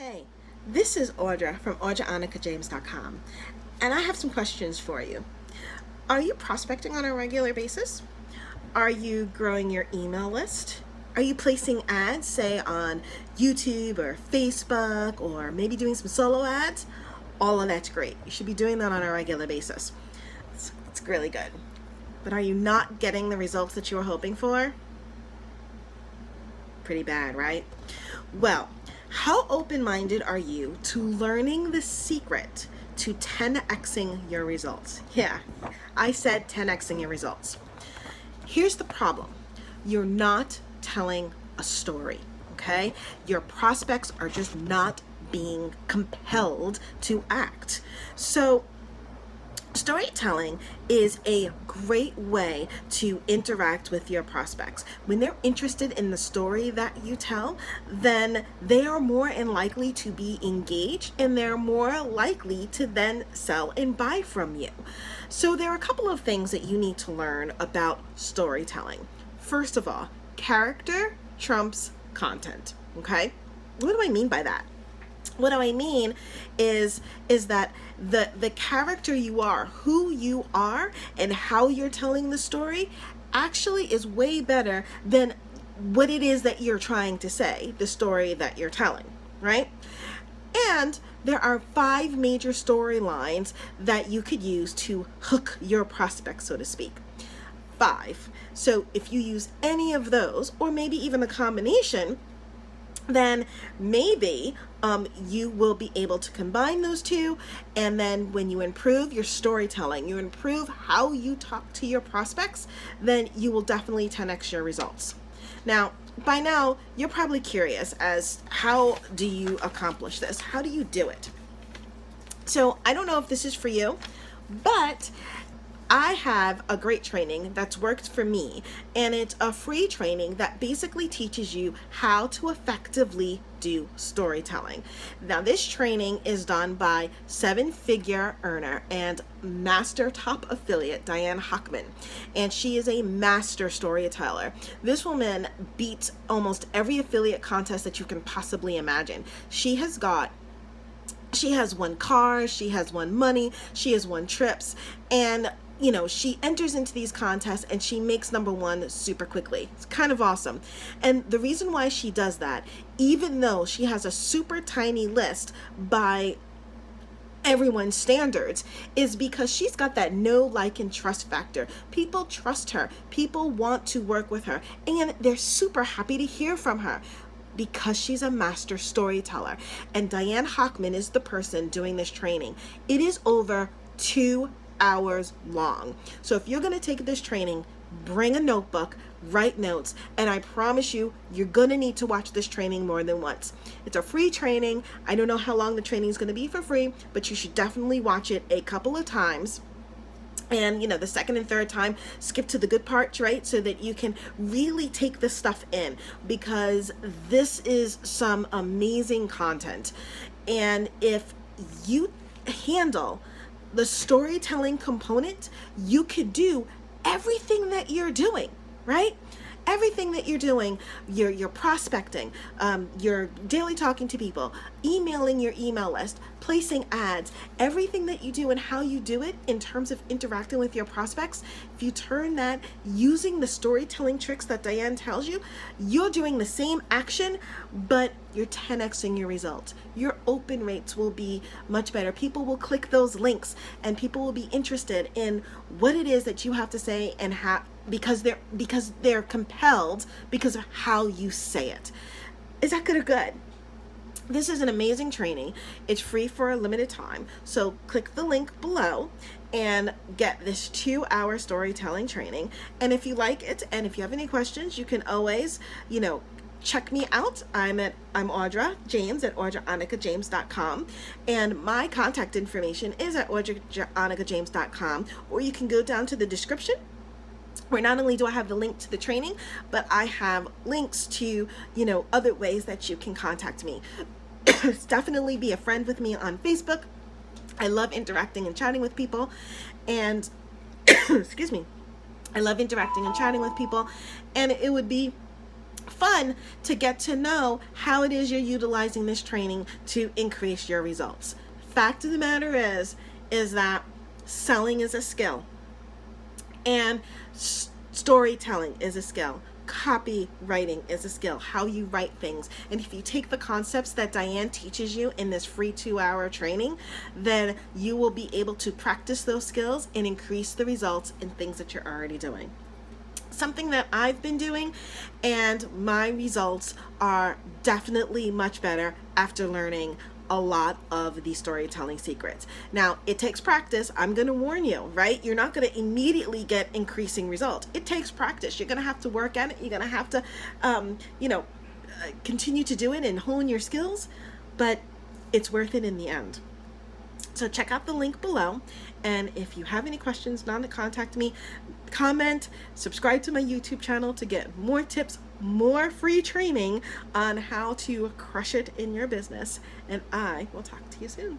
Hey, this is Audra from AudraAnikaJames.com, and I have some questions for you. Are you prospecting on a regular basis? Are you growing your email list? Are you placing ads, say on YouTube or Facebook, or maybe doing some solo ads? All of that's great. You should be doing that on a regular basis. It's really good. But are you not getting the results that you were hoping for? Pretty bad, right? Well, how open-minded are you to learning the secret to 10xing your results? Yeah, I said 10xing your results. Here's the problem. You're not telling a story, okay? Your prospects are just not being compelled to act. So storytelling is a great way to interact with your prospects. When they're interested in the story that you tell, then they are more than likely to be engaged, and they're more likely to then sell and buy from you. So there are a couple of things that you need to learn about storytelling. First of all, character trumps content, okay? What do I mean by that? What do I mean is that the character you are, who you are, and how you're telling the story actually is way better than what it is that you're trying to say, the story that you're telling, right? And there are 5 major storylines that you could use to hook your prospects, so to speak. 5. So if you use any of those, or maybe even a combination, then maybe you will be able to combine those two, and then when you improve your storytelling, you improve how you talk to your prospects, then you will definitely 10x your results. Now, by now, you're probably curious as how do you accomplish this? How do you do it? So I don't know if this is for you, but I have a great training that's worked for me, and it's a free training that basically teaches you how to effectively do storytelling. Now, this training is done by 7-figure earner and master top affiliate Diane Hockman, and she is a master storyteller. This woman beats almost every affiliate contest that you can possibly imagine. She has won cars, she has won money, she has won trips, and she enters into these contests and she makes number 1 super quickly. It's kind of awesome. And the reason why she does that, even though she has a super tiny list by everyone's standards, is because she's got that know, like, and trust factor. People trust her. People want to work with her. And they're super happy to hear from her, because she's a master storyteller. And Diane Hockman is the person doing this training. It is over 2 hours long. So if you're going to take this training, bring a notebook, write notes, and I promise you, you're going to need to watch this training more than once. It's a free training. I don't know how long the training is going to be for free, but you should definitely watch it a couple of times. And the second and third time, skip to the good parts, right? So that you can really take this stuff in, because this is some amazing content. And if you handle the storytelling component, you could do everything that you're doing, right? Everything that you're doing, you're prospecting, you're daily talking to people, emailing your email list, placing ads, everything that you do and how you do it in terms of interacting with your prospects. If you turn that using the storytelling tricks that Diane tells you, you're doing the same action, but you're 10xing your results. Your open rates will be much better. People will click those links, and people will be interested in what it is that you have to say, and how, because they're compelled because of how you say it. Is that good or good? This is an amazing training. It's free for a limited time. So click the link below and get this 2-hour storytelling training. And if you like it, and if you have any questions, you can always, check me out. I'm Audra James at AudraAnikaJames.com, and my contact information is at AudraAnikaJames.com, or you can go down to the description, where not only do I have the link to the training, but I have links to, other ways that you can contact me. Definitely be a friend with me on Facebook. I love interacting and chatting with people, and excuse me, I love interacting and chatting with people, and it would be fun to get to know how it is you're utilizing this training to increase your results. Fact of the matter is that selling is a skill, and storytelling is a skill. Copywriting is a skill, how you write things. And if you take the concepts that Diane teaches you in this free 2-hour training, then you will be able to practice those skills and increase the results in things that you're already doing. Something that I've been doing, and my results are definitely much better after learning a lot of the storytelling secrets. Now, it takes practice. I'm going to warn you, right? You're not going to immediately get increasing results. It takes practice. You're going to have to work at it. You're going to have to, continue to do it and hone your skills, but it's worth it in the end. So check out the link below. And if you have any questions, know to contact me, comment, subscribe to my YouTube channel to get more tips, more free training on how to crush it in your business. And I will talk to you soon.